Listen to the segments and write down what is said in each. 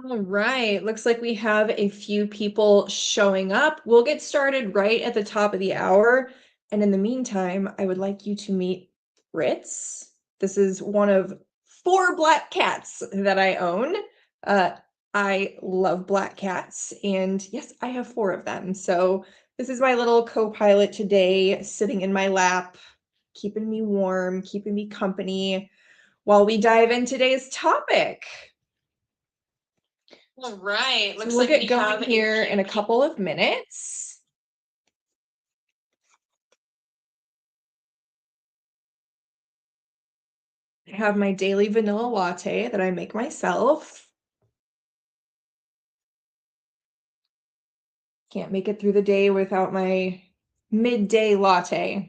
All right, looks like we have a few people showing up. We'll get started right at the top of the hour. And in the meantime, I would like you to meet Ritz. This is one of 4 black cats that I own. Uh, I love black cats, and yes, I have 4 of them. So this is my little co-pilot today, sitting in my lap, keeping me warm, keeping me company while we dive in today's topic. All right, looks we'll get going here in a couple of minutes. I have my daily vanilla latte that I make myself. Can't make it through the day without my midday latte.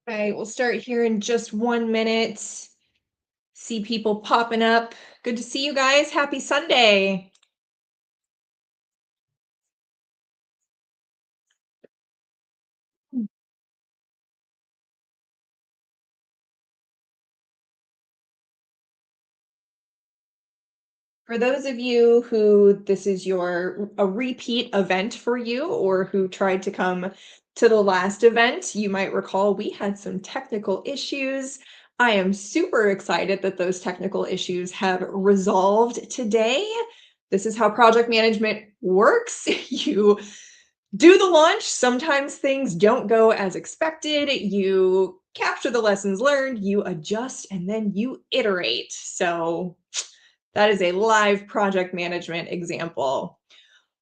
Okay, we'll start here in just 1 minute. See people popping up. Good to see you guys. Happy Sunday. For those of you who this is a repeat event for you, or who tried to come to the last event, you might recall we had some technical issues. I am super excited that those technical issues have resolved today. This is how project management works. You do the launch. Sometimes things don't go as expected. You capture the lessons learned, you adjust, and then you iterate. So that is a live project management example.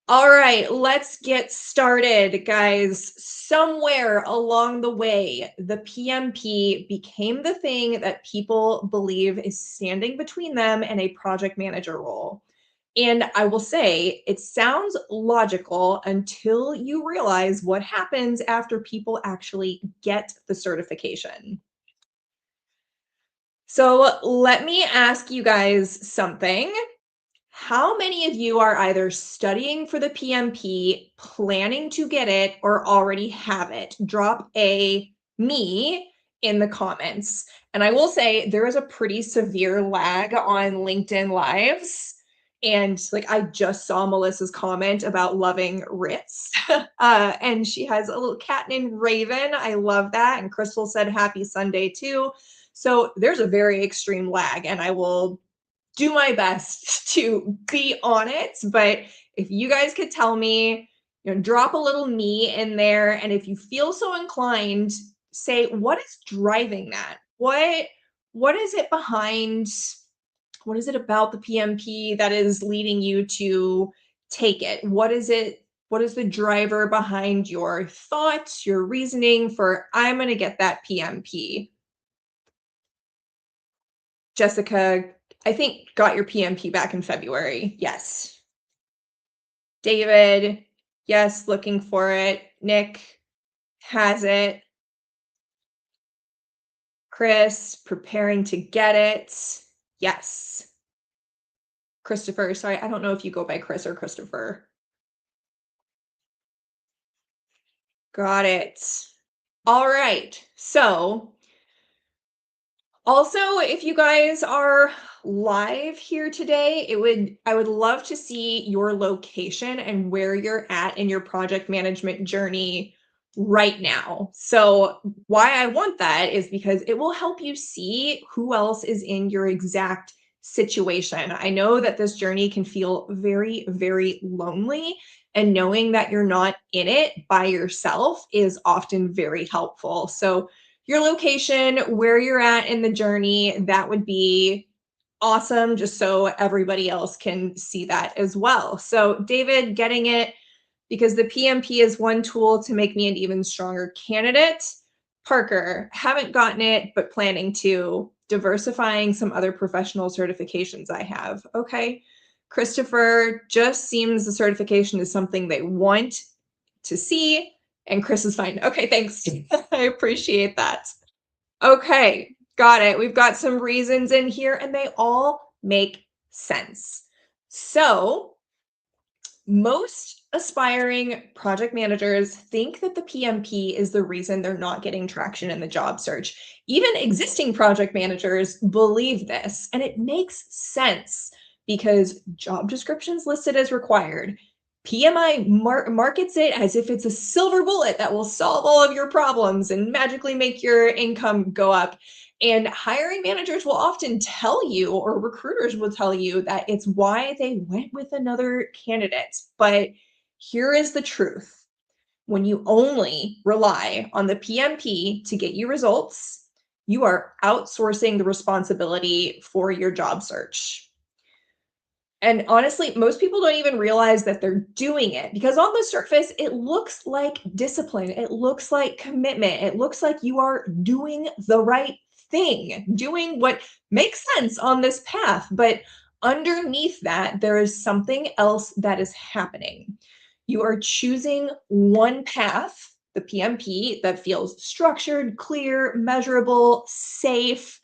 All right, let's get started, guys. Somewhere along the way, the PMP became the thing that people believe is standing between them and a project manager role. And I will say, it sounds logical until you realize what happens after people actually get the certification. So let me ask you guys something. How many of you are either studying for the PMP, planning to get it, or already have it? Drop a me in the comments. And I will say there is a pretty severe lag on LinkedIn Lives. And like I just saw Melissa's comment about loving Ritz. And she has a little cat named Raven. I love that. And Crystal said happy Sunday too. So there's a very extreme lag, and I will do my best to be on it. But if you guys could tell me, drop a little me in there. And if you feel so inclined, say, what is driving that? What is it behind? What is it about the PMP that is leading you to take it? What is it? What is the driver behind your thoughts, your reasoning for, I'm going to get that PMP? Jessica, I think, got your PMP back in February. Yes. David, yes, looking for it. Nick has it. Chris, preparing to get it. Yes. Christopher, sorry, I don't know if you go by Chris or Christopher. Got it. All right. So also, if you guys are live here today, I would love to see your location and where you're at in your project management journey right now. So why I want that is because it will help you see who else is in your exact situation. I know that this journey can feel very, very lonely, and knowing that you're not in it by yourself is often very helpful. So your location, where you're at in the journey, that would be awesome, just so everybody else can see that as well. So David, getting it because the PMP is one tool to make me an even stronger candidate. Parker, haven't gotten it, but planning to. Diversifying some other professional certifications I have. Okay. Christopher, just seems the certification is something they want to see. And Chris is fine. Okay, thanks. I appreciate that. Okay, got it. We've got some reasons in here, and they all make sense. So Most aspiring project managers think that the PMP is the reason they're not getting traction in the job search. Even existing project managers believe this, and it makes sense because job descriptions listed as required. PMI markets it as if it's a silver bullet that will solve all of your problems and magically make your income go up. And hiring managers will often tell you, or recruiters will tell you, that it's why they went with another candidate. But here is the truth: when you only rely on the PMP to get you results, you are outsourcing the responsibility for your job search. And honestly, most people don't even realize that they're doing it because on the surface, it looks like discipline. It looks like commitment. It looks like you are doing the right thing, doing what makes sense on this path. But underneath that, there is something else that is happening. You are choosing one path, the PMP, that feels structured, clear, measurable, safe,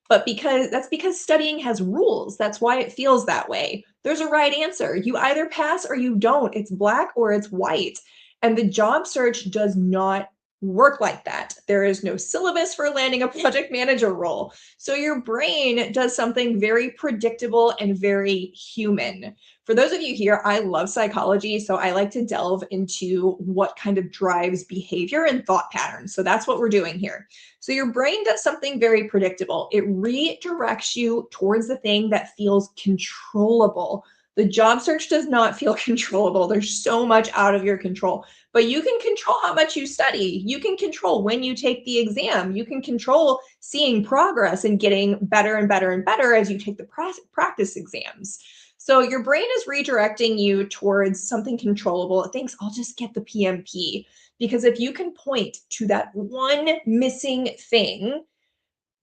but because studying has rules. That's why it feels that way. There's a right answer. You either pass or you don't. It's black or it's white. And the job search does not work like that. There is no syllabus for landing a project manager role. So your brain does something very predictable and very human. For those of you here, I love psychology, so I like to delve into what kind of drives behavior and thought patterns. So that's what we're doing here. So your brain does something very predictable. It redirects you towards the thing that feels controllable. The job search does not feel controllable. There's so much out of your control, but you can control how much you study. You can control when you take the exam. You can control seeing progress and getting better and better and better as you take the practice exams. So your brain is redirecting you towards something controllable. It thinks, I'll just get the PMP. Because if you can point to that one missing thing,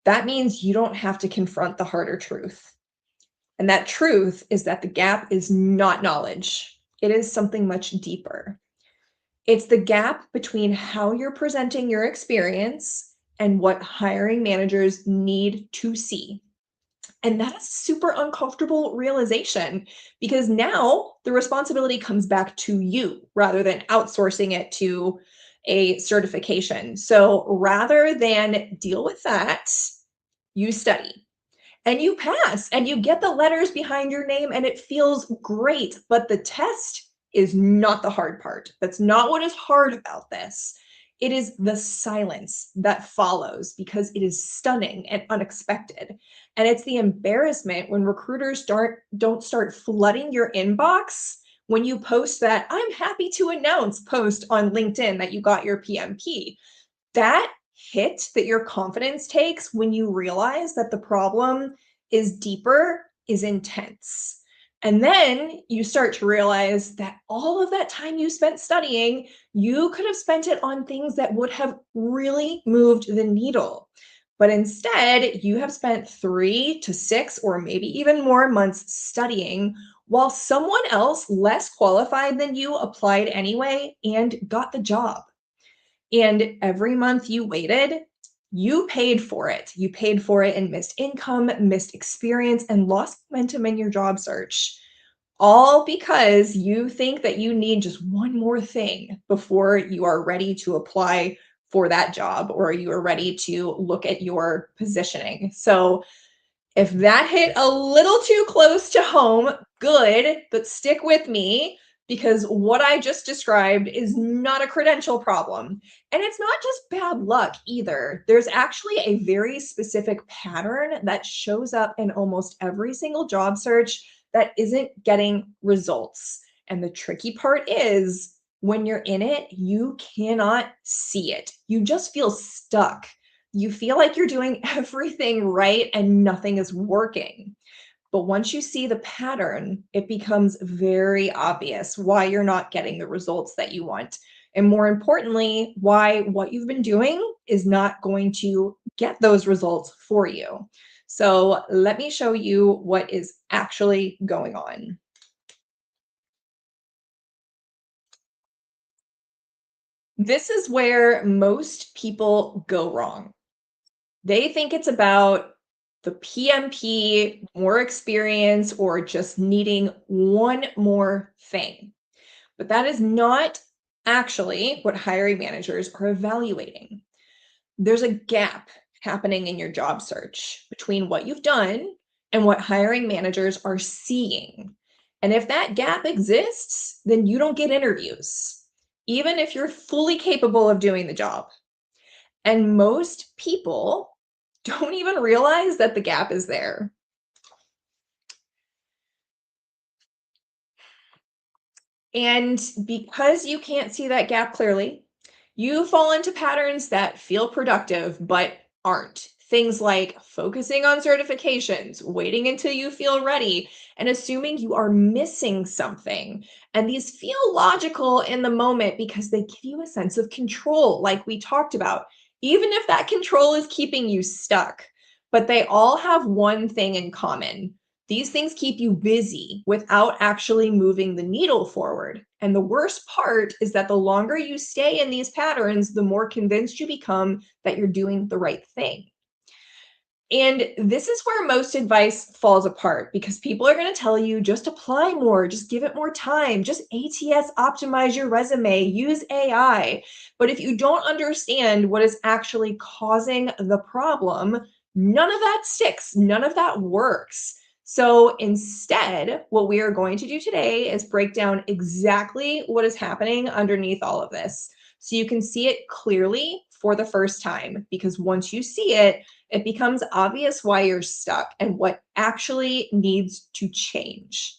that means you don't have to confront the harder truth. And that truth is that the gap is not knowledge. It is something much deeper. It's the gap between how you're presenting your experience and what hiring managers need to see. And that is a super uncomfortable realization because now the responsibility comes back to you rather than outsourcing it to a certification. So rather than deal with that, you study and you pass and you get the letters behind your name and it feels great. But the test is not the hard part. That's not what is hard about this. It is the silence that follows because it is stunning and unexpected. And it's the embarrassment when recruiters don't start flooding your inbox when you post that "I'm happy to announce" post on LinkedIn that you got your PMP. That hit that your confidence takes when you realize that the problem is deeper is intense. And then you start to realize that all of that time you spent studying, you could have spent it on things that would have really moved the needle. But instead, you have spent 3 to 6 or maybe even more months studying while someone else less qualified than you applied anyway and got the job. And every month you waited, you paid for it. You paid for it in missed income, missed experience, and lost momentum in your job search. All because you think that you need just one more thing before you are ready to apply for that job or you are ready to look at your positioning. So if that hit a little too close to home, good, but stick with me because what I just described is not a credential problem. And it's not just bad luck either. There's actually a very specific pattern that shows up in almost every single job search that isn't getting results. And the tricky part is when you're in it, you cannot see it. You just feel stuck. You feel like you're doing everything right and nothing is working. But once you see the pattern, it becomes very obvious why you're not getting the results that you want. And more importantly, why what you've been doing is not going to get those results for you. So let me show you what is actually going on. This is where most people go wrong. They think it's about the PMP, more experience, or just needing one more thing. But that is not actually what hiring managers are evaluating. There's a gap happening in your job search between what you've done and what hiring managers are seeing. And if that gap exists, then you don't get interviews, even if you're fully capable of doing the job. And most people don't even realize that the gap is there. And because you can't see that gap clearly, you fall into patterns that feel productive but aren't. Things like focusing on certifications, waiting until you feel ready, and assuming you are missing something. And these feel logical in the moment because they give you a sense of control, like we talked about, even if that control is keeping you stuck. But they all have one thing in common: these things keep you busy without actually moving the needle forward. And the worst part is that the longer you stay in these patterns, the more convinced you become that you're doing the right thing. And this is where most advice falls apart because people are going to tell you just apply more, just give it more time, just ATS optimize your resume, use AI. But if you don't understand what is actually causing the problem, none of that sticks, none of that works. So instead, what we are going to do today is break down exactly what is happening underneath all of this so you can see it clearly for the first time. Because once you see it, it becomes obvious why you're stuck and what actually needs to change.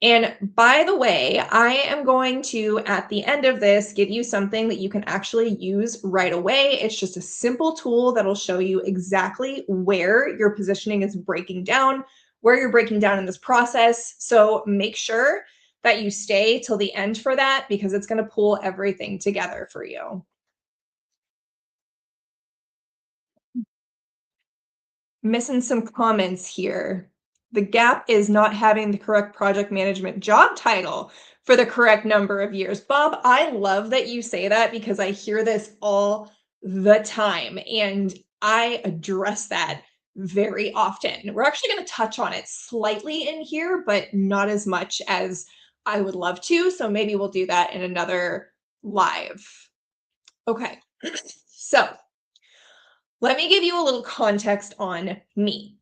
And by the way, I am going to, at the end of this, give you something that you can actually use right away. It's just a simple tool that'll show you exactly where your positioning is breaking down, where you're breaking down in this process. So make sure that you stay till the end for that because it's going to pull everything together for you. Missing some comments here. The gap is not having the correct project management job title for the correct number of years. Bob, I love that you say that because I hear this all the time and I address that very often. We're actually going to touch on it slightly in here, but not as much as I would love to. So maybe we'll do that in another live. Okay. So let me give you a little context on me.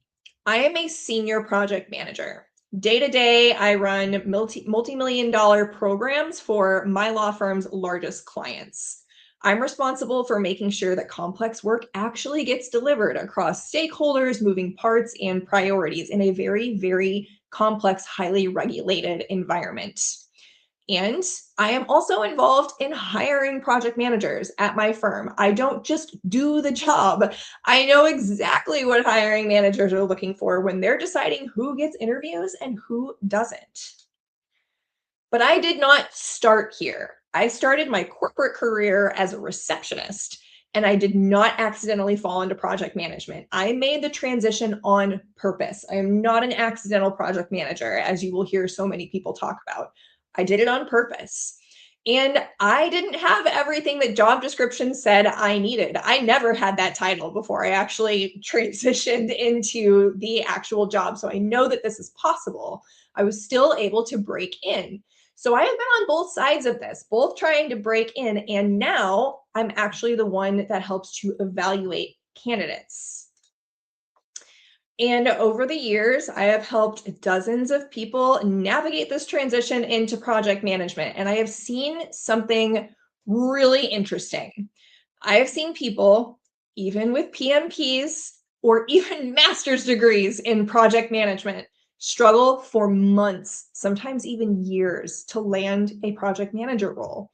I am a senior project manager. Day to day, I run multi-million dollar programs for my law firm's largest clients. I'm responsible for making sure that complex work actually gets delivered across stakeholders, moving parts, and priorities in a very, very complex, highly regulated environment. And I am also involved in hiring project managers at my firm. I don't just do the job. I know exactly what hiring managers are looking for when they're deciding who gets interviews and who doesn't. But I did not start here. I started my corporate career as a receptionist, and I did not accidentally fall into project management. I made the transition on purpose. I am not an accidental project manager, as you will hear so many people talk about. I did it on purpose. And I didn't have everything that job description said I needed. I never had that title before I actually transitioned into the actual job. So I know that this is possible. I was still able to break in. So I have been on both sides of this, both trying to break in. And now I'm actually the one that helps to evaluate candidates. And over the years, I have helped dozens of people navigate this transition into project management. And I have seen something really interesting. I have seen people, even with PMPs or even master's degrees in project management, struggle for months, sometimes even years, to land a project manager role.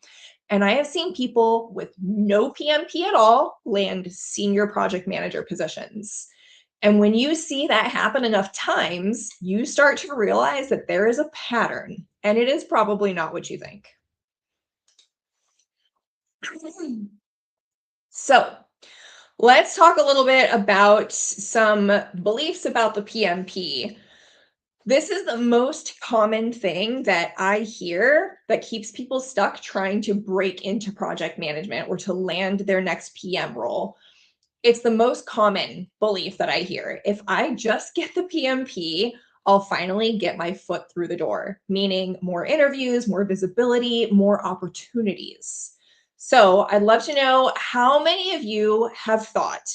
And I have seen people with no PMP at all land senior project manager positions. And when you see that happen enough times, you start to realize that there is a pattern, and it is probably not what you think. So, let's talk a little bit about some beliefs about the PMP. This is the most common thing that I hear that keeps people stuck trying to break into project management or to land their next PM role. It's the most common belief that I hear. If I just get the PMP, I'll finally get my foot through the door, meaning more interviews, more visibility, more opportunities. So I'd love to know how many of you have thought,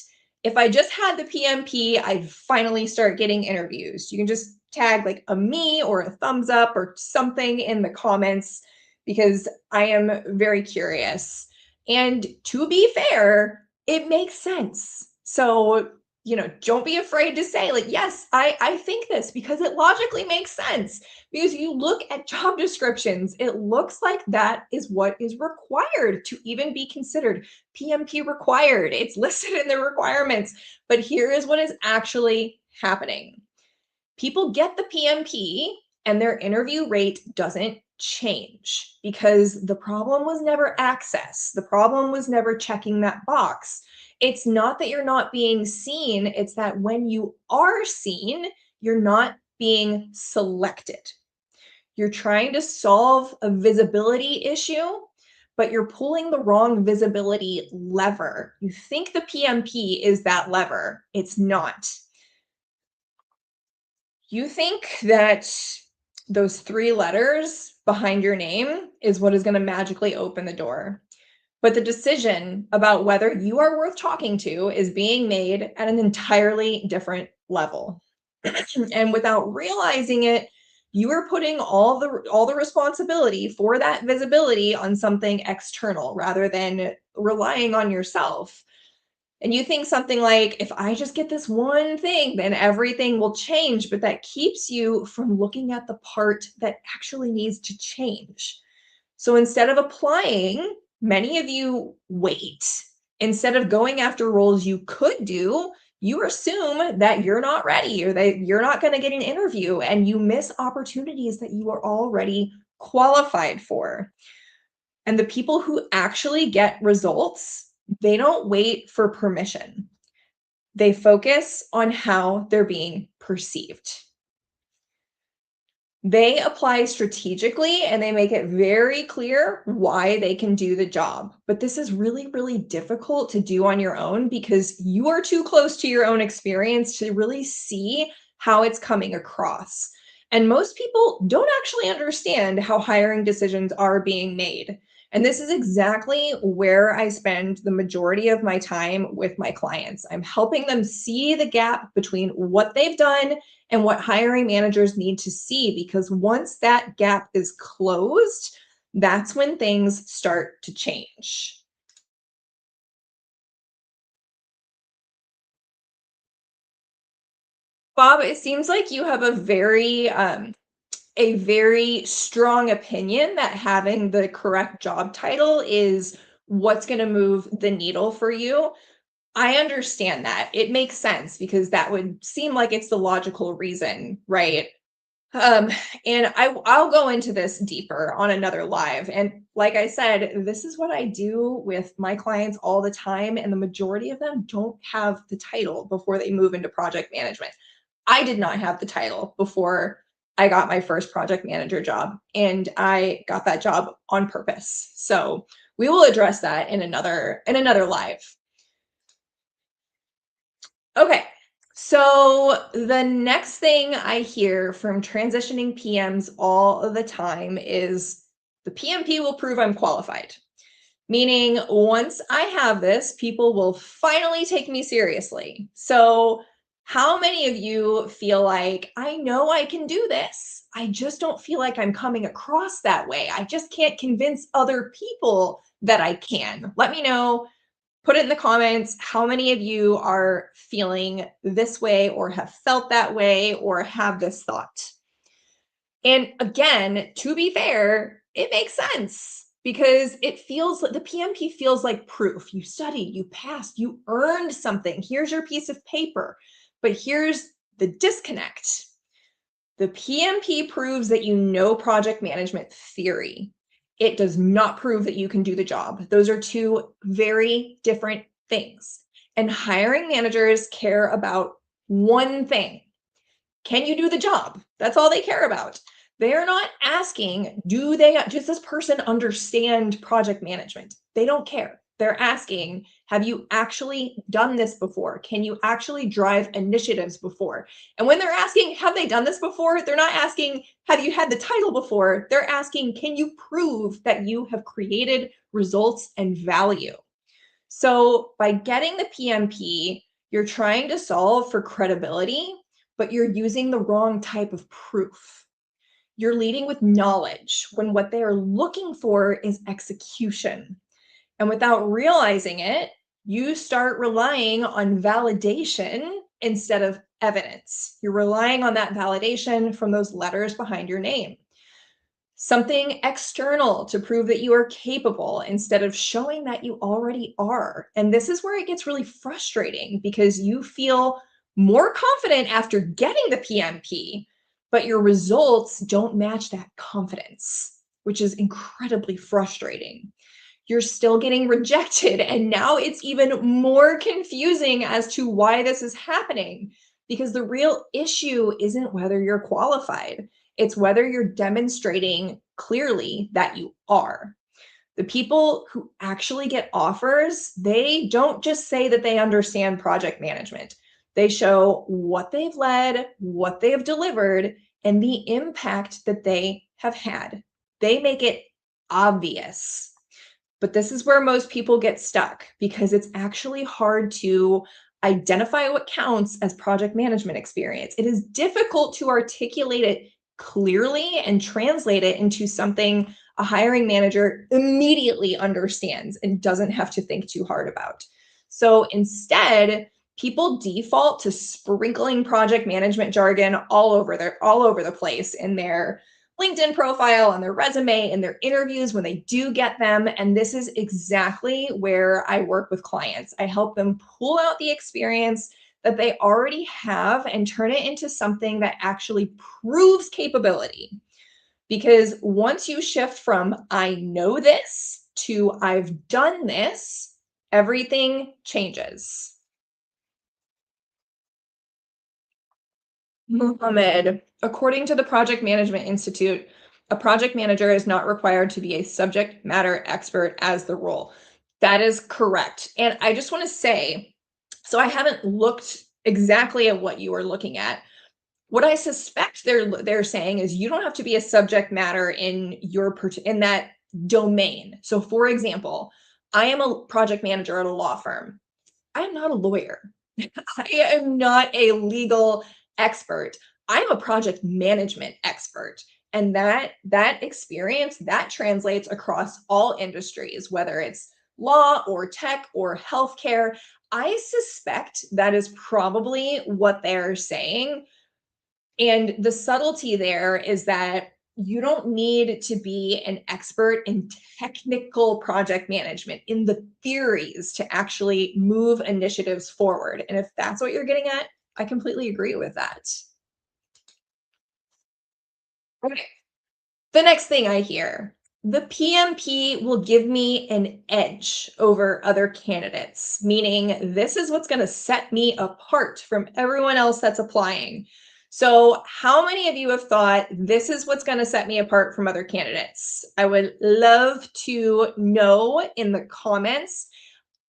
if I just had the PMP, I'd finally start getting interviews. You can just tag like a me or a thumbs up or something in the comments because I am very curious. And to be fair, it makes sense. So, don't be afraid to say, like, yes, I think this because it logically makes sense. Because you look at job descriptions, it looks like that is what is required to even be considered PMP required. It's listed in the requirements. But here is what is actually happening. People get the PMP and their interview rate doesn't change because the problem was never access. The problem was never checking that box. It's not that you're not being seen, it's that when you are seen, you're not being selected. You're trying to solve a visibility issue, but you're pulling the wrong visibility lever. You think the PMP is that lever. It's not. You think that those 3 letters behind your name is what is going to magically open the door. But the decision about whether you are worth talking to is being made at an entirely different level. And without realizing it, you are putting all the responsibility for that visibility on something external rather than relying on yourself. And you think something like, if I just get this one thing, then everything will change. But that keeps you from looking at the part that actually needs to change. So instead of applying, many of you wait. Instead of going after roles you could do, you assume that you're not ready or that you're not going to get an interview and you miss opportunities that you are already qualified for. And the people who actually get results, they don't wait for permission. They focus on how they're being perceived. They apply strategically and they make it very clear why they can do the job. But this is really, really difficult to do on your own because you are too close to your own experience to really see how it's coming across. And most people don't actually understand how hiring decisions are being made. And this is exactly where I spend the majority of my time with my clients. I'm helping them see the gap between what they've done and what hiring managers need to see, because once that gap is closed, that's when things start to change. Bob, it seems like you have a very strong opinion that having the correct job title is what's going to move the needle for you. I understand that. It makes sense because that would seem like it's the logical reason, right? Um, and I'll go into this deeper on another live. And like I said, this is what I do with my clients all the time. And the majority of them don't have the title before they move into project management. I did not have the title before I got my first project manager job, and I got that job on purpose. So we will address that in another live. Okay. So the next thing I hear from transitioning PMs all of the time is the PMP will prove I'm qualified. Meaning, once I have this, people will finally take me seriously. So, how many of you feel like, I know I can do this? I just don't feel like I'm coming across that way. I just can't convince other people that I can. Let me know. Put it in the comments how many of you are feeling this way or have felt that way or have this thought. And again, to be fair, it makes sense because it feels like the PMP feels like proof. You studied, you passed, you earned something. Here's your piece of paper. But here's the disconnect. The PMP proves that you know project management theory. It does not prove that you can do the job. Those are two very different things. And hiring managers care about one thing. Can you do the job? That's all they care about. They are not asking, does this person understand project management? They don't care. They're asking, have you actually done this before? Can you actually drive initiatives before? And when they're asking, have they done this before? They're not asking, have you had the title before? They're asking, can you prove that you have created results and value? So by getting the PMP, you're trying to solve for credibility, but you're using the wrong type of proof. You're leading with knowledge when what they are looking for is execution. And without realizing it, you start relying on validation instead of evidence. You're relying on that validation from those letters behind your name. Something external to prove that you are capable instead of showing that you already are. And this is where it gets really frustrating because you feel more confident after getting the PMP, but your results don't match that confidence, which is incredibly frustrating. You're still getting rejected. And now it's even more confusing as to why this is happening because the real issue isn't whether you're qualified. It's whether you're demonstrating clearly that you are. The people who actually get offers, they don't just say that they understand project management. They show what they've led, what they have delivered, and the impact that they have had. They make it obvious. But this is where most people get stuck because it's actually hard to identify what counts as project management experience. It is difficult to articulate it clearly and translate it into something a hiring manager immediately understands and doesn't have to think too hard about. So instead, people default to sprinkling project management jargon all over the place in their LinkedIn profile, on their resume, in their interviews when they do get them. And this is exactly where I work with clients. I help them pull out the experience that they already have and turn it into something that actually proves capability. Because once you shift from I know this to I've done this, everything changes. Mohammed, according to the Project Management Institute, a project manager is not required to be a subject matter expert as the role. That is correct. And I just want to say, so I haven't looked exactly at what you are looking at. What I suspect they're saying is you don't have to be a subject matter in in that domain. So for example, I am a project manager at a law firm. I am not a lawyer. I am not a legal expert. I'm a project management expert. And that experience that translates across all industries, whether it's law or tech or healthcare. I suspect that is probably what they're saying. And the subtlety there is that you don't need to be an expert in technical project management, in the theories to actually move initiatives forward. And if that's what you're getting at, I completely agree with that. Okay. The next thing I hear, the PMP will give me an edge over other candidates, meaning this is what's going to set me apart from everyone else that's applying. So, how many of you have thought this is what's going to set me apart from other candidates? I would love to know in the comments.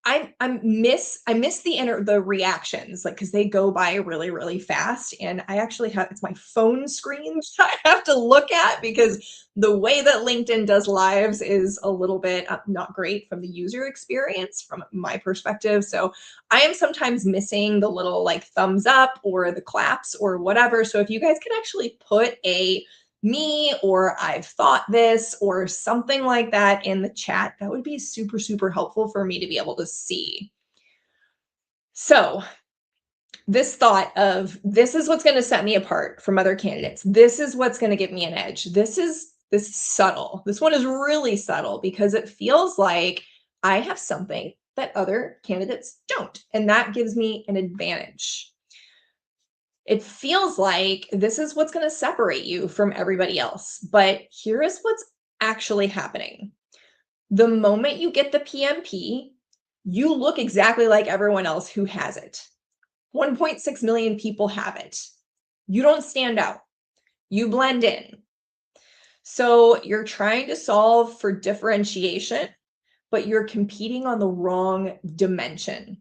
I miss the reactions, like, because they go by really, really fast, and I actually have it's my phone screen I have to look at because the way that LinkedIn does lives is a little bit not great from the user experience from my perspective. So I am sometimes missing the little like thumbs up or the claps or whatever. So if you guys can actually put a me or I've thought this or something like that in the chat, that would be super, super helpful for me to be able to see. So this thought of this is what's going to set me apart from other candidates. This is what's going to give me an edge. This is subtle. This one is really subtle because it feels like I have something that other candidates don't, and that gives me an advantage. It feels like this is what's going to separate you from everybody else. But here is what's actually happening. The moment you get the PMP, you look exactly like everyone else who has it. 1.6 million people have it. You don't stand out. You blend in. So you're trying to solve for differentiation, but you're competing on the wrong dimension.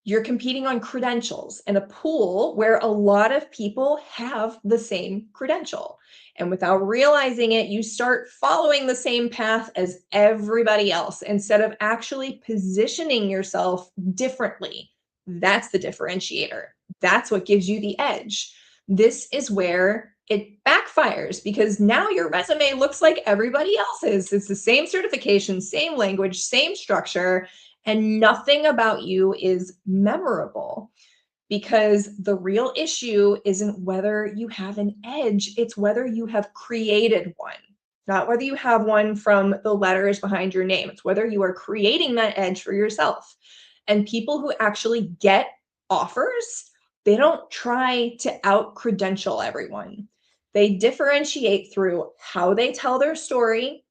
You're competing on credentials in a pool where a lot of people have the same credential. And without realizing it, you start following the same path as everybody else instead of actually positioning yourself differently. That's the differentiator. That's what gives you the edge. This is where it backfires because now your resume looks like everybody else's. It's the same certification, same language, same structure, and nothing about you is memorable because the real issue isn't whether you have an edge, it's whether you have created one, not whether you have one from the letters behind your name. It's whether you are creating that edge for yourself. And people who actually get offers, they don't try to out credential everyone. They differentiate through how they tell their story,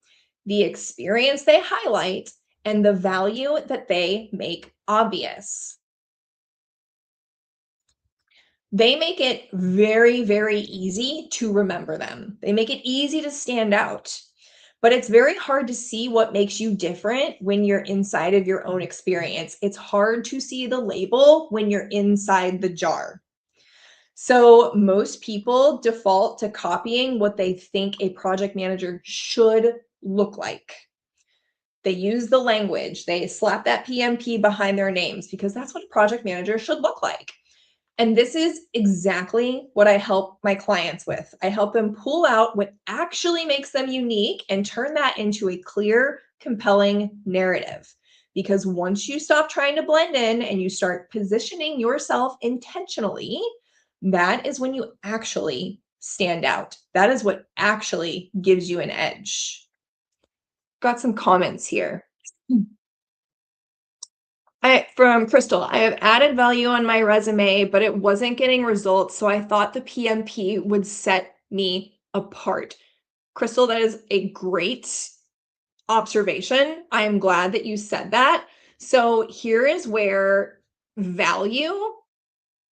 the experience they highlight, and the value that they make obvious. They make it very, very easy to remember them. They make it easy to stand out. But it's very hard to see what makes you different when you're inside of your own experience. It's hard to see the label when you're inside the jar. So most people default to copying what they think a project manager should look like. They use the language, they slap that PMP behind their names because that's what a project manager should look like. And this is exactly what I help my clients with. I help them pull out what actually makes them unique and turn that into a clear, compelling narrative. Because once you stop trying to blend in and you start positioning yourself intentionally, that is when you actually stand out. That is what actually gives you an edge. Got some comments here. From Crystal, I have added value on my resume, but it wasn't getting results, so I thought the PMP would set me apart. Crystal, that is a great observation. I am glad that you said that. So here is where value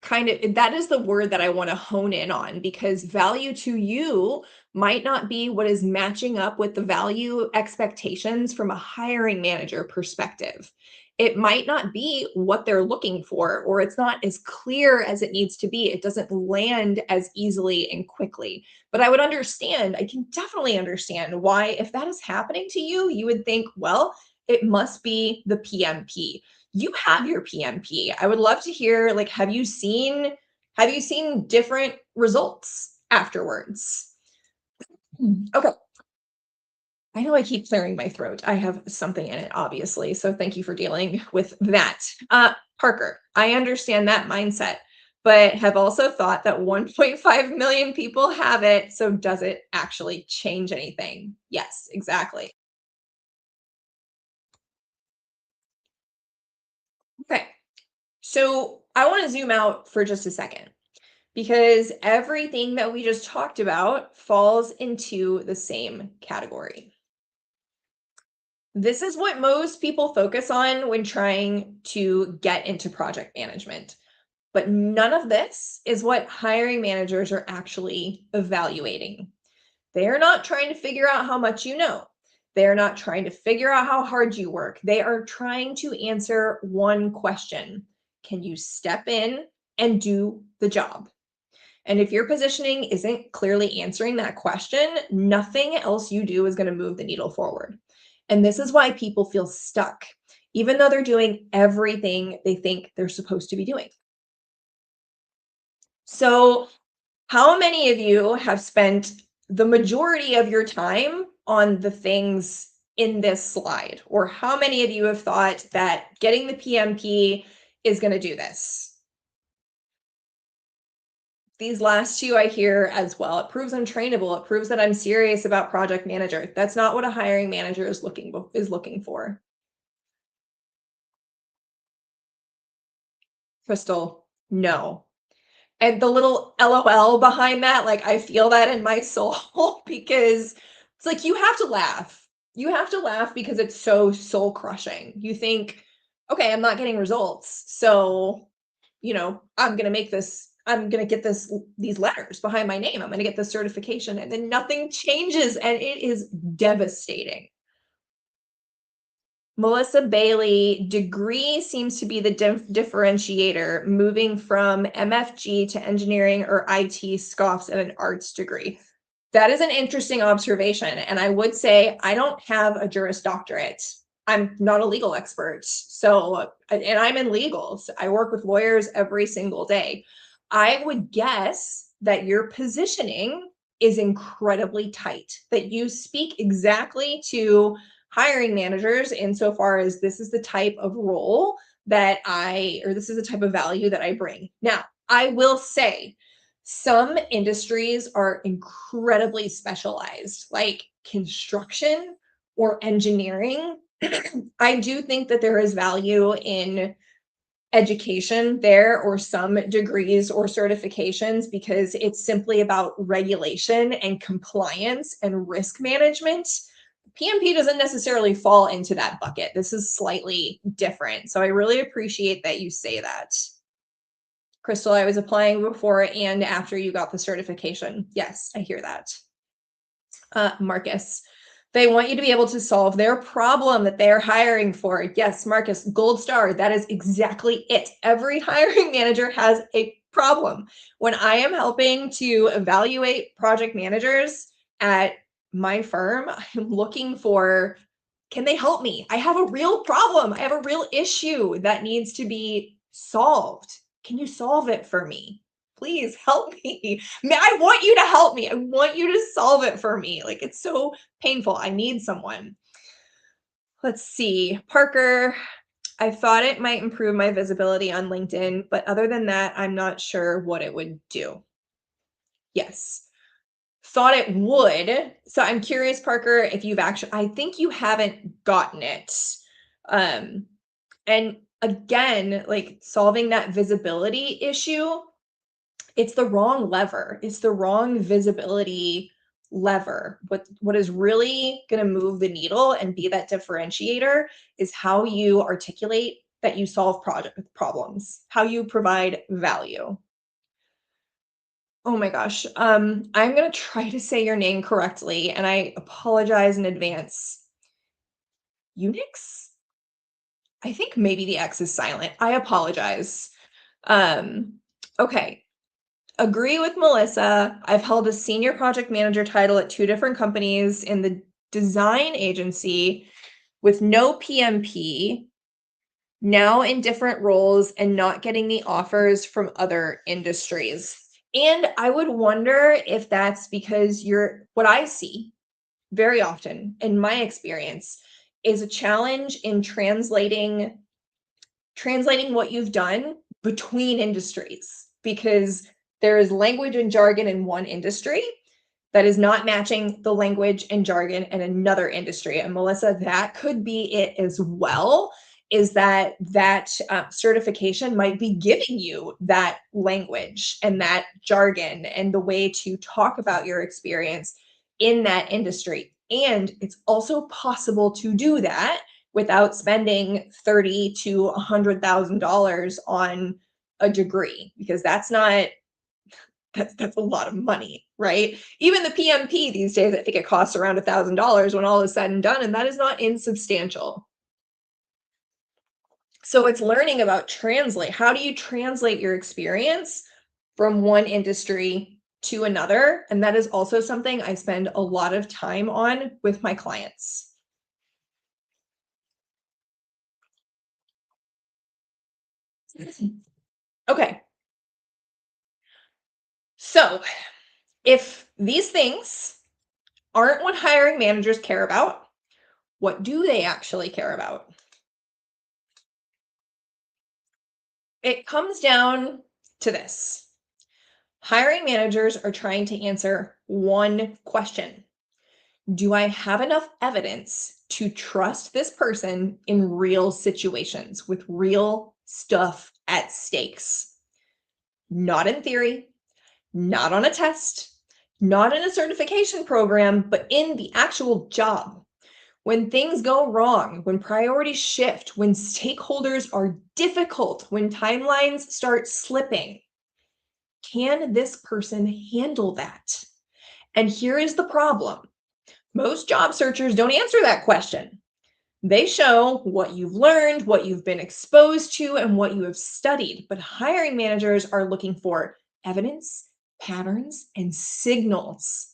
that is the word that I want to hone in on because value to you might not be what is matching up with the value expectations from a hiring manager perspective. It might not be what they're looking for, or it's not as clear as it needs to be. It doesn't land as easily and quickly. But I I can definitely understand why, if that is happening to you, you would think, well, it must be the PMP. You have your PMP. I would love to hear, like, have you seen different results afterwards? Okay. I know I keep clearing my throat. I have something in it, obviously. So thank you for dealing with that. Parker, I understand that mindset, but have also thought that 1.5 million people have it. So does it actually change anything? Yes, exactly. Okay. So I want to zoom out for just a second because everything that we just talked about falls into the same category. This is what most people focus on when trying to get into project management. But none of this is what hiring managers are actually evaluating. They're not trying to figure out how much you know. They're not trying to figure out how hard you work. They are trying to answer one question. Can you step in and do the job? And if your positioning isn't clearly answering that question, nothing else you do is going to move the needle forward. And this is why people feel stuck, even though they're doing everything they think they're supposed to be doing. So, how many of you have spent the majority of your time on the things in this slide? Or how many of you have thought that getting the PMP is going to do this? These last two I hear as well. It proves I'm trainable. It proves that I'm serious about project manager. That's not what a hiring manager is looking for. Crystal, no. And the little LOL behind that, like I feel that in my soul because it's like you have to laugh. You have to laugh because it's so soul crushing. You think, okay, I'm not getting results. So, I'm going to get these letters behind my name. I'm going to get this certification and then nothing changes and it is devastating. Melissa Bailey, degree seems to be the differentiator, moving from MFG to engineering or IT scoffs at an arts degree. That is an interesting observation. And I would say I don't have a Juris Doctorate. I'm not a legal expert. So, and I'm in legal. So I work with lawyers every single day. I would guess that your positioning is incredibly tight, that you speak exactly to hiring managers insofar as this is the type of role that or this is the type of value that I bring. Now, I will say some industries are incredibly specialized, like construction or engineering. I do think that there is value in education there or some degrees or certifications because it's simply about regulation and compliance and risk management. PMP doesn't necessarily fall into that bucket. This is slightly different. So I really appreciate that you say that. Crystal, I was applying before and after you got the certification. Yes, I hear that. Marcus, they want you to be able to solve their problem that they're hiring for. Yes, Marcus, gold star. That is exactly it. Every hiring manager has a problem. When I am helping to evaluate project managers at my firm, I'm looking for, can they help me? I have a real problem. I have a real issue that needs to be solved. Can you solve it for me? Please help me. I want you to help me. I want you to solve it for me. Like, it's so painful. I need someone. Let's see. Parker, I thought it might improve my visibility on LinkedIn, but other than that, I'm not sure what it would do. Yes. Thought it would. So I'm curious, Parker, if you've actually, I think you haven't gotten it. And again, like solving that visibility issue, it's the wrong lever. It's the wrong visibility lever. What is really going to move the needle and be that differentiator is how you articulate that you solve project problems, how you provide value. Oh my gosh. I'm going to try to say your name correctly, and I apologize in advance. Unix? I think maybe the X is silent. I apologize. Okay. Agree with Melissa. I've held a senior project manager title at 2 different companies in the design agency with no PMP, now in different roles and not getting the offers from other industries. And I would wonder if that's because what I see very often in my experience is a challenge in translating what you've done between industries, because there is language and jargon in one industry that is not matching the language and jargon in another industry. And Melissa, that could be it as well, is that certification might be giving you that language and that jargon and the way to talk about your experience in that industry. And it's also possible to do that without spending $30,000 to $100,000 on a degree, because that's a lot of money, right? Even the PMP these days, I think it costs around $1,000 when all is said and done, and that is not insubstantial. So it's learning about translate. How do you translate your experience from one industry to another? And that is also something I spend a lot of time on with my clients. Okay. So if these things aren't what hiring managers care about, what do they actually care about? It comes down to this. Hiring managers are trying to answer one question. Do I have enough evidence to trust this person in real situations with real stuff at stakes? Not in theory, not on a test, not in a certification program, but in the actual job. When things go wrong, when priorities shift, when stakeholders are difficult, when timelines start slipping, can this person handle that? And here is the problem. Most job searchers don't answer that question. They show what you've learned, what you've been exposed to, and what you have studied. But hiring managers are looking for evidence, patterns, and signals.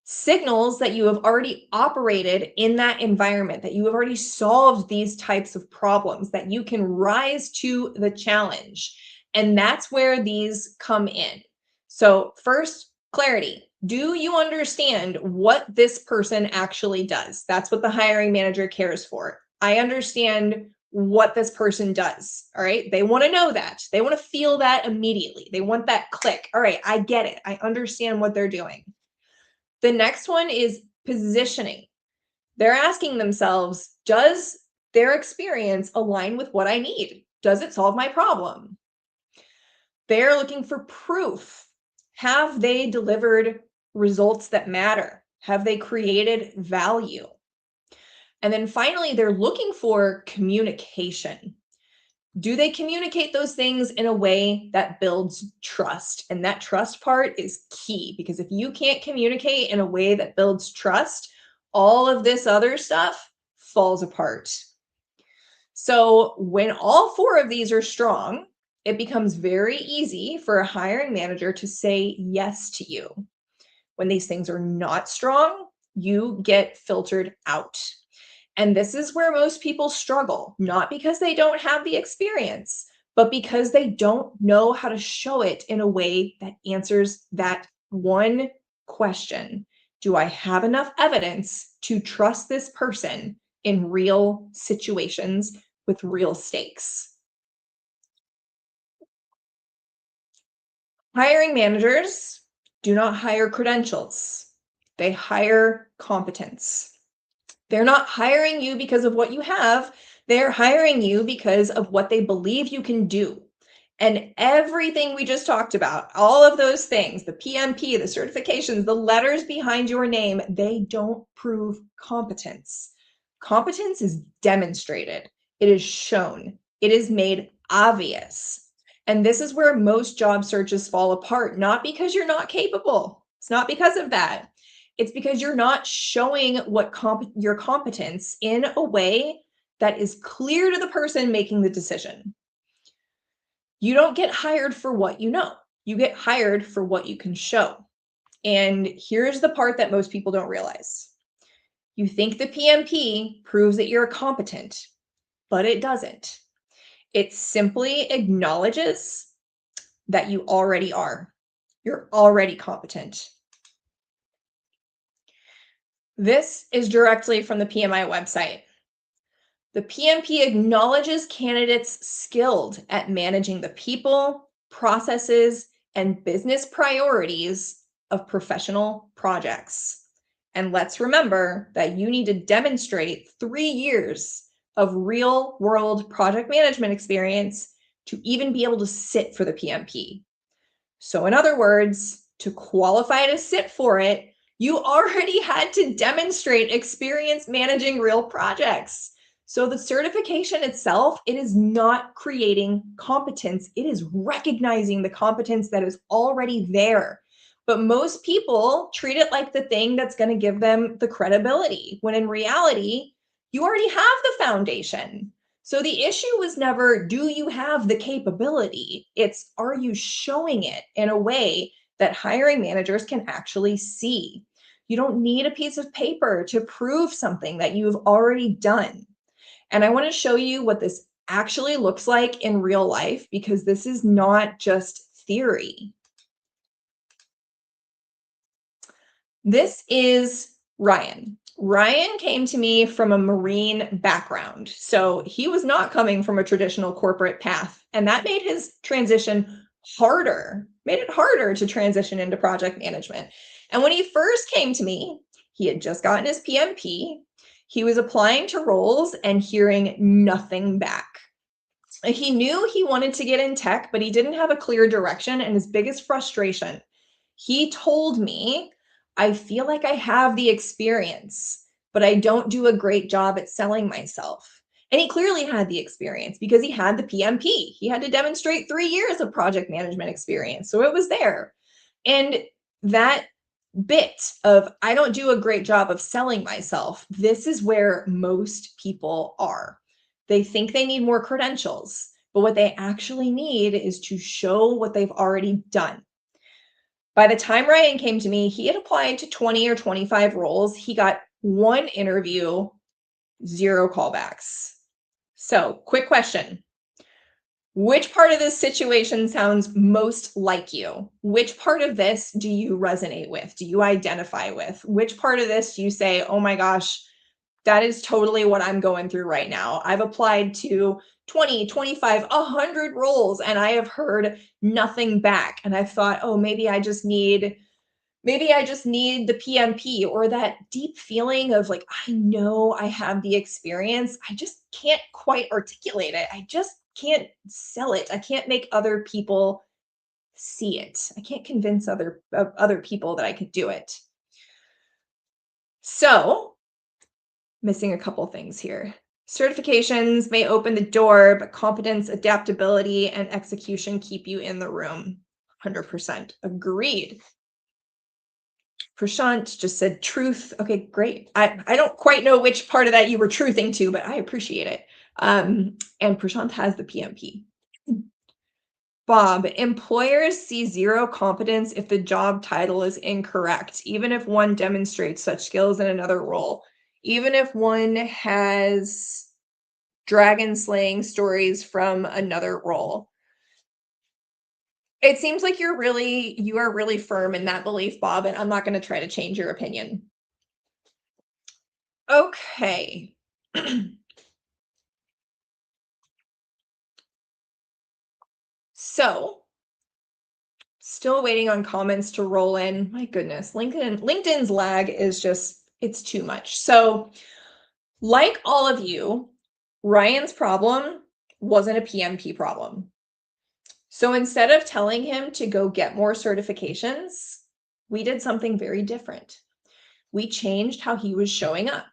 Signals that you have already operated in that environment, that you have already solved these types of problems, that you can rise to the challenge. And that's where these come in. So, first, clarity. Do you understand what this person actually does? That's what the hiring manager cares for. I understand what this person does. All right. They want to know that. They want to feel that immediately. They want that click. All right. I get it. I understand what they're doing. The next one is positioning. They're asking themselves, does their experience align with what I need? Does it solve my problem? They're looking for proof. Have they delivered results that matter? Have they created value? And then finally, they're looking for communication. Do they communicate those things in a way that builds trust? And that trust part is key, because if you can't communicate in a way that builds trust, all of this other stuff falls apart. So when all four of these are strong, it becomes very easy for a hiring manager to say yes to you. When these things are not strong, you get filtered out. And this is where most people struggle, not because they don't have the experience, but because they don't know how to show it in a way that answers that one question. Do I have enough evidence to trust this person in real situations with real stakes? Hiring managers do not hire credentials, they hire competence. They're not hiring you because of what you have. They're hiring you because of what they believe you can do. And everything we just talked about, all of those things, the PMP, the certifications, the letters behind your name, they don't prove competence. Competence is demonstrated, it is shown, it is made obvious. And this is where most job searches fall apart, not because you're not capable. It's not because of that. It's because you're not showing what your competence in a way that is clear to the person making the decision. You don't get hired for what you know. You get hired for what you can show. And here's the part that most people don't realize. You think the PMP proves that you're competent, but it doesn't. It simply acknowledges that you already are. You're already competent. This is directly from the PMI website. The PMP acknowledges candidates skilled at managing the people, processes, and business priorities of professional projects. And let's remember that you need to demonstrate 3 years of real world project management experience to even be able to sit for the PMP. So in other words, to qualify to sit for it, you already had to demonstrate experience managing real projects. So the certification itself, it is not creating competence. It is recognizing the competence that is already there. But most people treat it like the thing that's going to give them the credibility, when in reality, you already have the foundation. So the issue was never, do you have the capability? It's, are you showing it in a way that hiring managers can actually see? You don't need a piece of paper to prove something that you've already done. And I want to show you what this actually looks like in real life, because this is not just theory. This is Ryan. Ryan came to me from a Marine background. So he was not coming from a traditional corporate path. And that made his transition harder, made it harder to transition into project management. And when he first came to me, he had just gotten his PMP. He was applying to roles and hearing nothing back. He knew he wanted to get in tech, but he didn't have a clear direction. And his biggest frustration, he told me, I feel like I have the experience, but I don't do a great job at selling myself. And he clearly had the experience because he had the PMP. He had to demonstrate 3 years of project management experience. So it was there. And that bit of I don't do a great job of selling myself, this is where most people are. They think they need more credentials, but what they actually need is to show what they've already done. By the time Ryan came to me, he had applied to 20 or 25 roles. He got one interview, 0 callbacks. So, quick question. Which part of this situation sounds most like you? Which part of this do you resonate with? Do you identify with? Which part of this do you say, oh my gosh, that is totally what I'm going through right now? I've applied to 20, 25, 100 roles and I have heard nothing back. And I've thought, oh, maybe I just need the PMP, or that deep feeling of like, I know I have the experience. I just can't quite articulate it. I just can't sell it. I can't make other people see it. I can't convince other people that I could do it. So, missing a couple things here. Certifications may open the door, but competence, adaptability, and execution keep you in the room. 100% agreed. Prashant just said truth. Okay, great. I don't quite know which part of that you were truthing to, but I appreciate it. And Prashant has the PMP. Bob, employers see 0 competence if the job title is incorrect, even if one demonstrates such skills in another role, even if one has dragon slaying stories from another role. It seems like you are really firm in that belief, Bob, and I'm not going to try to change your opinion. Okay. So, still waiting on comments to roll in. My goodness, LinkedIn's lag is just, it's too much. So, like all of you, Ryan's problem wasn't a PMP problem. So instead of telling him to go get more certifications, we did something very different. We changed how he was showing up.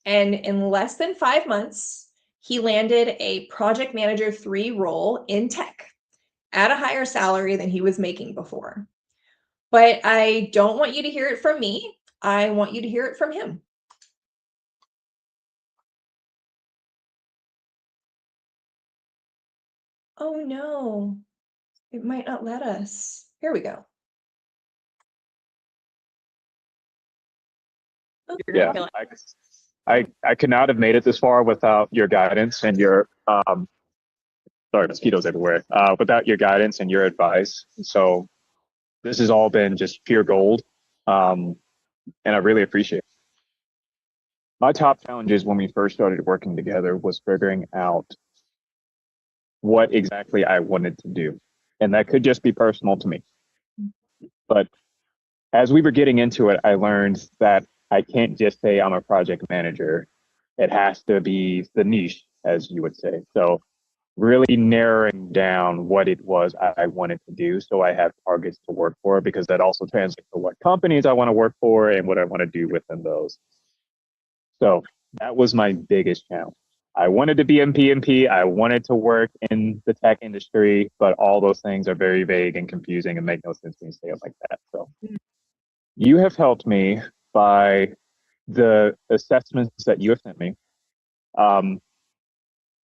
And in less than 5 months, he landed a project manager 3 role in tech at a higher salary than he was making before. But I don't want you to hear it from me. I want you to hear it from him. Oh no, it might not let us. Here we go. Oh, Yeah, I could not have made it this far without your guidance and your sorry, mosquitoes everywhere. Without your guidance and your advice. So this has all been just pure gold. And I really appreciate it. My top challenges when we first started working together was figuring out what exactly I wanted to do. And that could just be personal to me. But as we were getting into it, I learned that I can't just say I'm a project manager. It has to be the niche, as you would say. So really narrowing down what it was I wanted to do so I have targets to work for, because that also translates to what companies I want to work for and what I want to do within those. So that was my biggest challenge. I wanted to be in PMP. I wanted to work in the tech industry, but all those things are very vague and confusing and make no sense when you say it like that. So you have helped me by the assessments that you have sent me.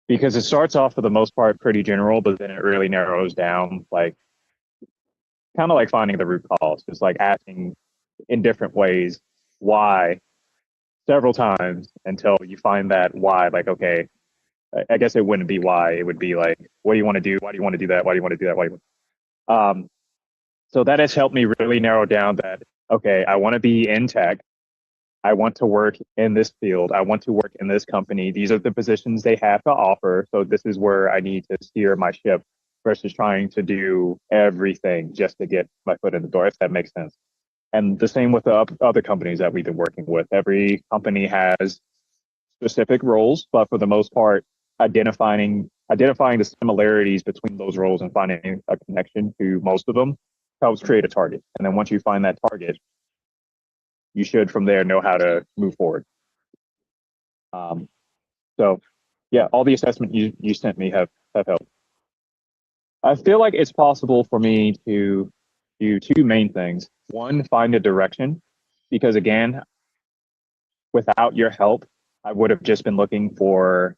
Because it starts off for the most part pretty general, but then it really narrows down, like kind of like finding the root cause. It's like asking in different ways why several times until you find that why. Like, okay, I guess it wouldn't be why. It would be like, what do you want to do? Why do you want to do that? Why do you want to do that? Why do you... So that has helped me really narrow down that, okay, I want to be in tech. I want to work in this field. I want to work in this company. These are the positions they have to offer. So this is where I need to steer my ship versus trying to do everything just to get my foot in the door, if that makes sense. And the same with the other companies that we've been working with. Every company has specific roles, but for the most part, identifying the similarities between those roles and finding a connection to most of them helps create a target. And then once you find that target, you should from there know how to move forward. So yeah, all the assessment you sent me have helped. I feel like it's possible for me to do two main things. One, find a direction, because again, without your help, I would have just been looking for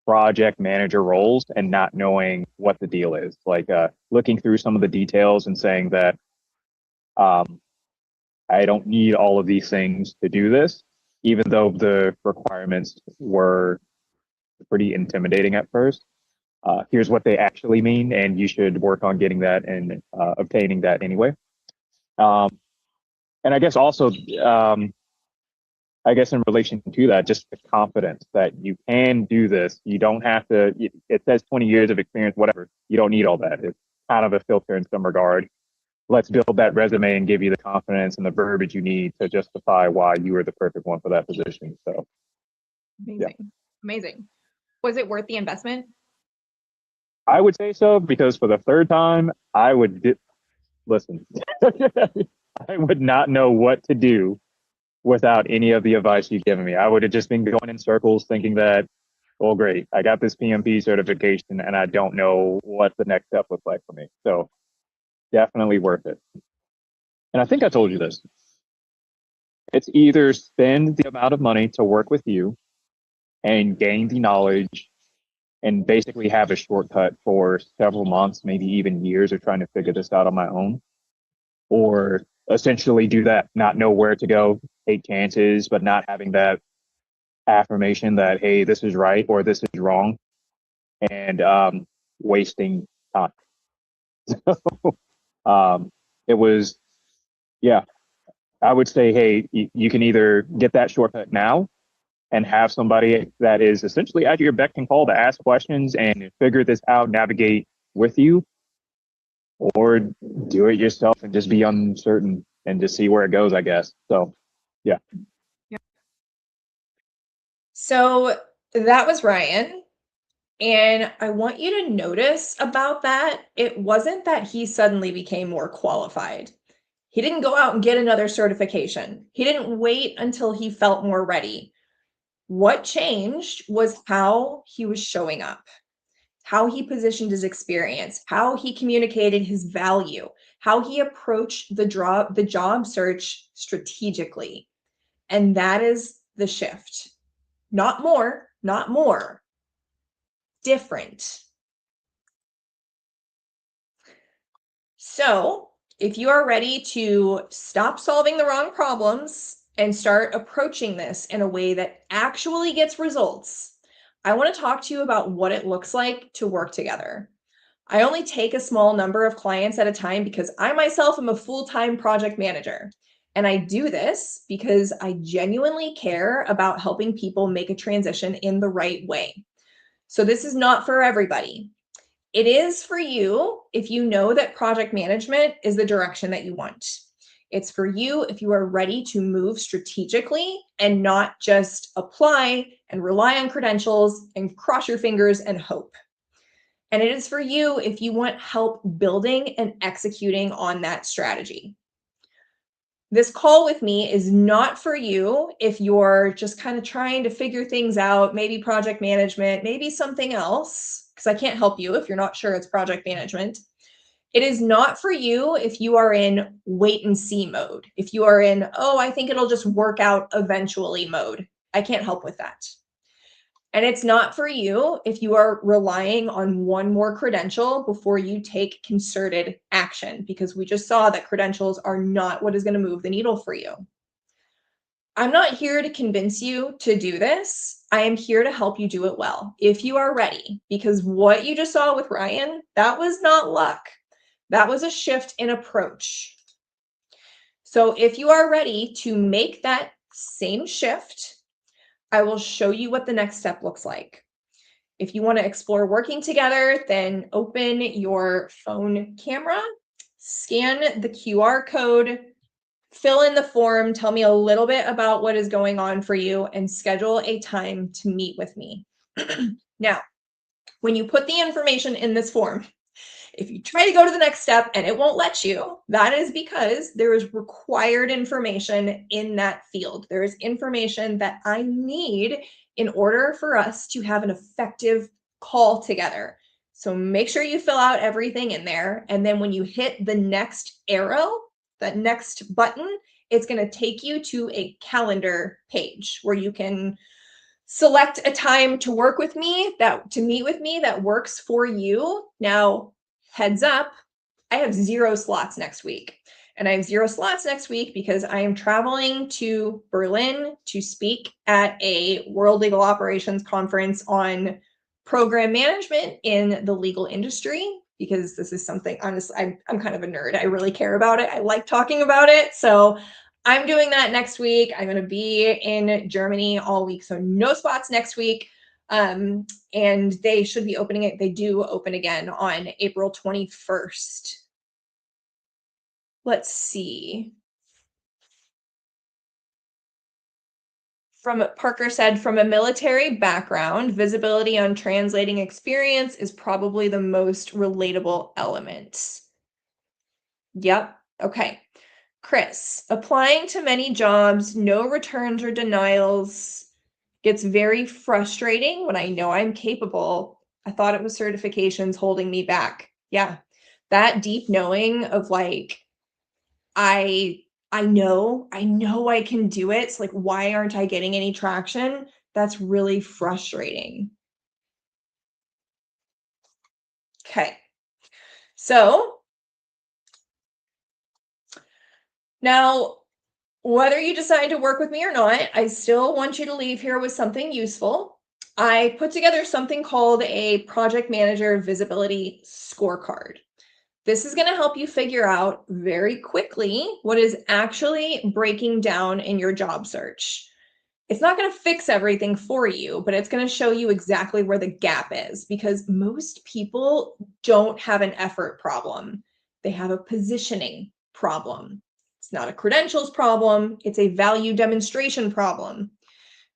project manager roles and not knowing what the deal is. Like looking through some of the details and saying that um, I don't need all of these things to do this, even though the requirements were pretty intimidating at first. Here's what they actually mean, and you should work on getting that and obtaining that anyway. Um, and I guess also, I guess in relation to that, just the confidence that you can do this. You don't have to, it says 20 years of experience, whatever. You don't need all that. It's kind of a filter in some regard. Let's build that resume and give you the confidence and the verbiage you need to justify why you are the perfect one for that position. So, Amazing. yeah. Amazing. Was it worth the investment? I would say so, because for the third time, I would listen. I would not know what to do without any of the advice you've given me. I would have just been going in circles thinking that, oh, great, I got this PMP certification and I don't know what the next step looks like for me. So definitely worth it. And I think I told you this. It's either spend the amount of money to work with you and gain the knowledge and basically have a shortcut for several months, maybe even years of trying to figure this out on my own, or essentially do that, not know where to go, take chances, but not having that affirmation that, hey, this is right or this is wrong, and wasting time. um, it was, yeah, I would say, hey, you can either get that shortcut now and have somebody that is essentially at your beck and call to ask questions and figure this out, navigate with you, or do it yourself and just be uncertain and just see where it goes, I guess. So, yeah. Yeah. So that was Ryan. And I want you to notice about that, it wasn't that he suddenly became more qualified. He didn't go out and get another certification. He didn't wait until he felt more ready. What changed was how he was showing up, how he positioned his experience, how he communicated his value, how he approached the job search strategically. And that is the shift. Not more, not more, different. So, if you are ready to stop solving the wrong problems and start approaching this in a way that actually gets results, I want to talk to you about what it looks like to work together. I only take a small number of clients at a time because I myself am a full-time project manager. And I do this because I genuinely care about helping people make a transition in the right way. So this is not for everybody. It is for you if you know that project management is the direction that you want. It's for you if you are ready to move strategically and not just apply and rely on credentials and cross your fingers and hope. And it is for you if you want help building and executing on that strategy. This call with me is not for you if you're just kind of trying to figure things out, maybe project management, maybe something else, because I can't help you if you're not sure it's project management. It is not for you if you are in wait and see mode. If you are in, oh, I think it'll just work out eventually mode. I can't help with that. And it's not for you if you are relying on one more credential before you take concerted action, because we just saw that credentials are not what is going to move the needle for you. I'm not here to convince you to do this. I am here to help you do it well, if you are ready, because what you just saw with Ryan, that was not luck. That was a shift in approach. So if you are ready to make that same shift, I will show you what the next step looks like. If you want to explore working together, then open your phone camera, scan the QR code, fill in the form, tell me a little bit about what is going on for you, and schedule a time to meet with me. Now, when you put the information in this form, if you try to go to the next step and it won't let you, that is because there is required information in that field. There is information that I need in order for us to have an effective call together. So make sure you fill out everything in there. And then when you hit the next arrow, that next button, it's going to take you to a calendar page where you can select a time to work with me, to meet with me that works for you. Now, heads up, I have 0 slots next week. And I have 0 slots next week because I am traveling to Berlin to speak at a World Legal Operations Conference on program management in the legal industry, because this is something, honestly, I'm kind of a nerd. I really care about it. I like talking about it. So I'm doing that next week. I'm going to be in Germany all week. So no spots next week. And they should be opening it. They do open again on April 21st. Let's see. Parker said, from a military background, visibility on translating experience is probably the most relatable element. Yep. Okay. Chris, applying to many jobs, no returns or denials, gets very frustrating when I know I'm capable. I thought it was certifications holding me back. Yeah. That deep knowing of like, I know I can do it. It's like, why aren't I getting any traction? That's really frustrating. Okay. So now, whether you decide to work with me or not, I still want you to leave here with something useful. I put together something called a project manager visibility scorecard. This is going to help you figure out very quickly what is actually breaking down in your job search. It's not going to fix everything for you, but it's going to show you exactly where the gap is, because most people don't have an effort problem. They have a positioning problem. It's not a credentials problem. It's a value demonstration problem.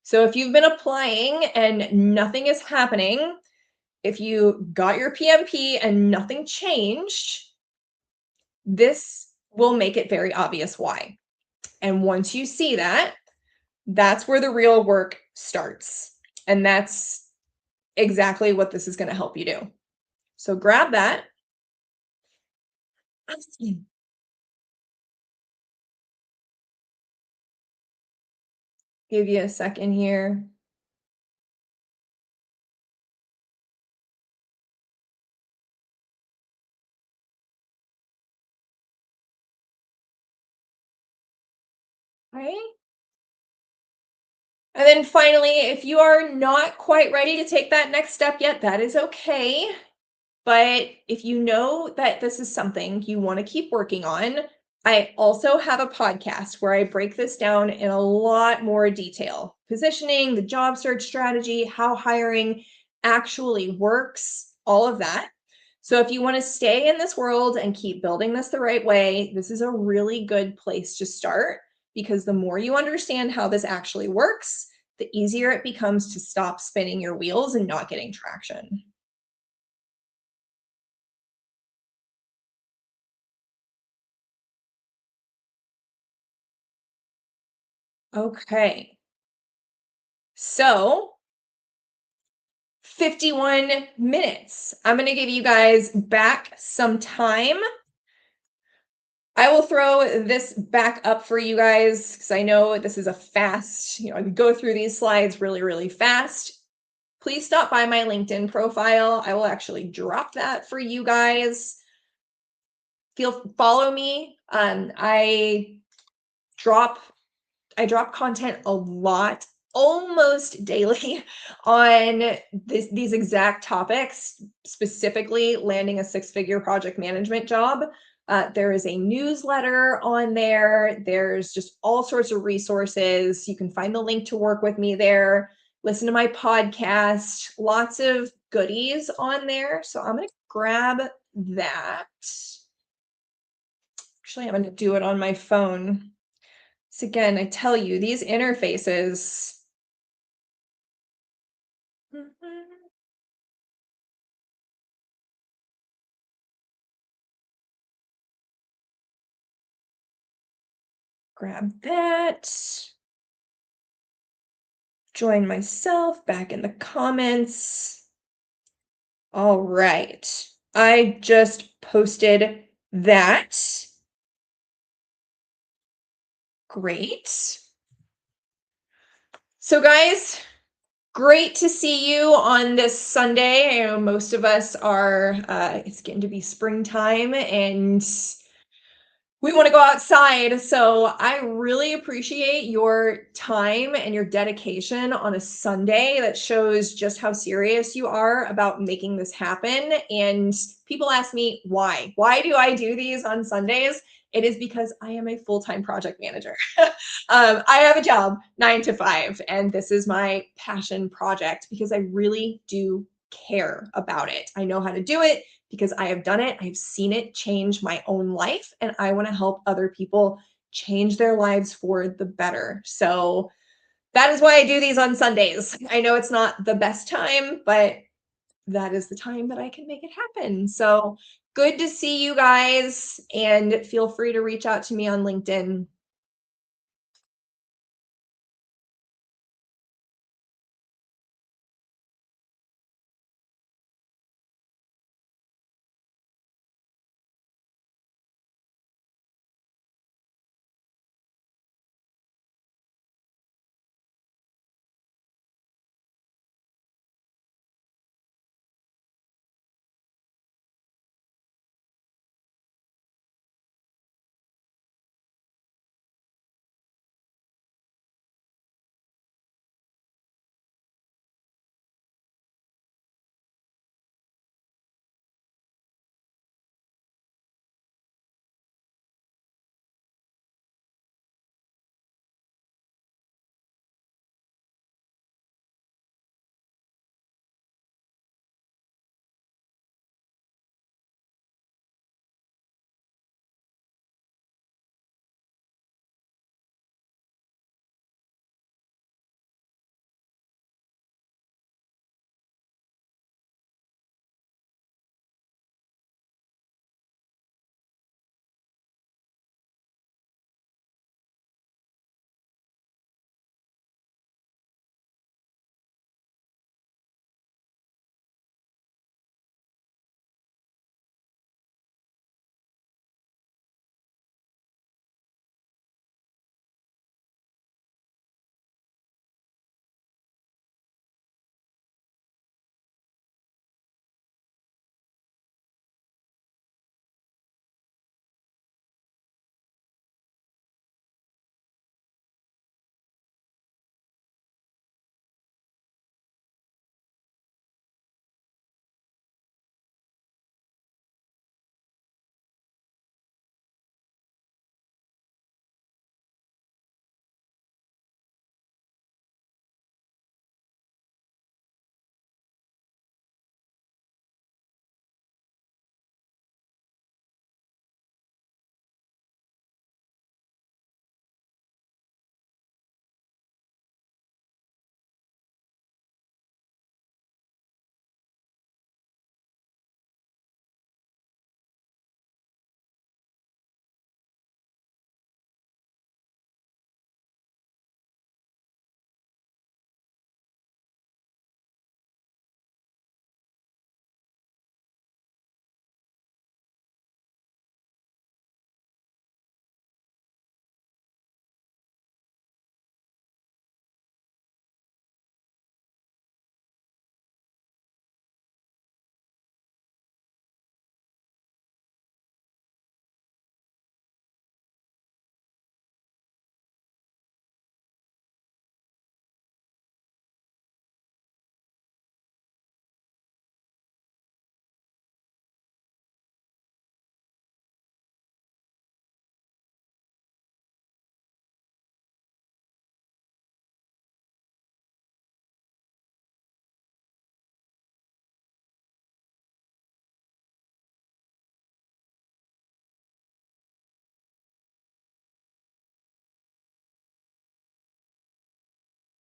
So if you've been applying and nothing is happening, if you got your PMP and nothing changed, this will make it very obvious why. And once you see that, that's where the real work starts. And that's exactly what this is going to help you do. So grab that. Give you a second here. Okay. And then finally, if you are not quite ready to take that next step yet, that is okay. But if you know that this is something you want to keep working on, I also have a podcast where I break this down in a lot more detail. Positioning, the job search strategy, how hiring actually works, all of that. So if you want to stay in this world and keep building this the right way, this is a really good place to start, because the more you understand how this actually works, the easier it becomes to stop spinning your wheels and not getting traction. Okay. So 51 minutes. I'm going to give you guys back some time. I will throw this back up for you guys because I know this is a fast, I go through these slides really, really fast. Please stop by my LinkedIn profile. I will actually drop that for you guys. Follow me. I drop content a lot, almost daily, on these exact topics, specifically landing a 6-figure project management job. There is a newsletter on there. There's just all sorts of resources. You can find the link to work with me there. Listen to my podcast, lots of goodies on there. So I'm going to grab that. Actually, I'm going to do it on my phone. So again, I tell you, these interfaces. Grab that. Join myself back in the comments. All right. I just posted that. Great. So, guys, great to see you on this Sunday. I know most of us are, it's getting to be springtime and we want to go outside. So I really appreciate your time and your dedication on a Sunday. That shows just how serious you are about making this happen. And people ask me, why? Why do I do these on Sundays? It is because I am a full-time project manager. I have a job 9 to 5, and this is my passion project because I really do care about it. I know how to do it because I have done it. I've seen it change my own life, and I want to help other people change their lives for the better. So that is why I do these on Sundays. I know it's not the best time, but that is the time that I can make it happen. So good to see you guys, and feel free to reach out to me on LinkedIn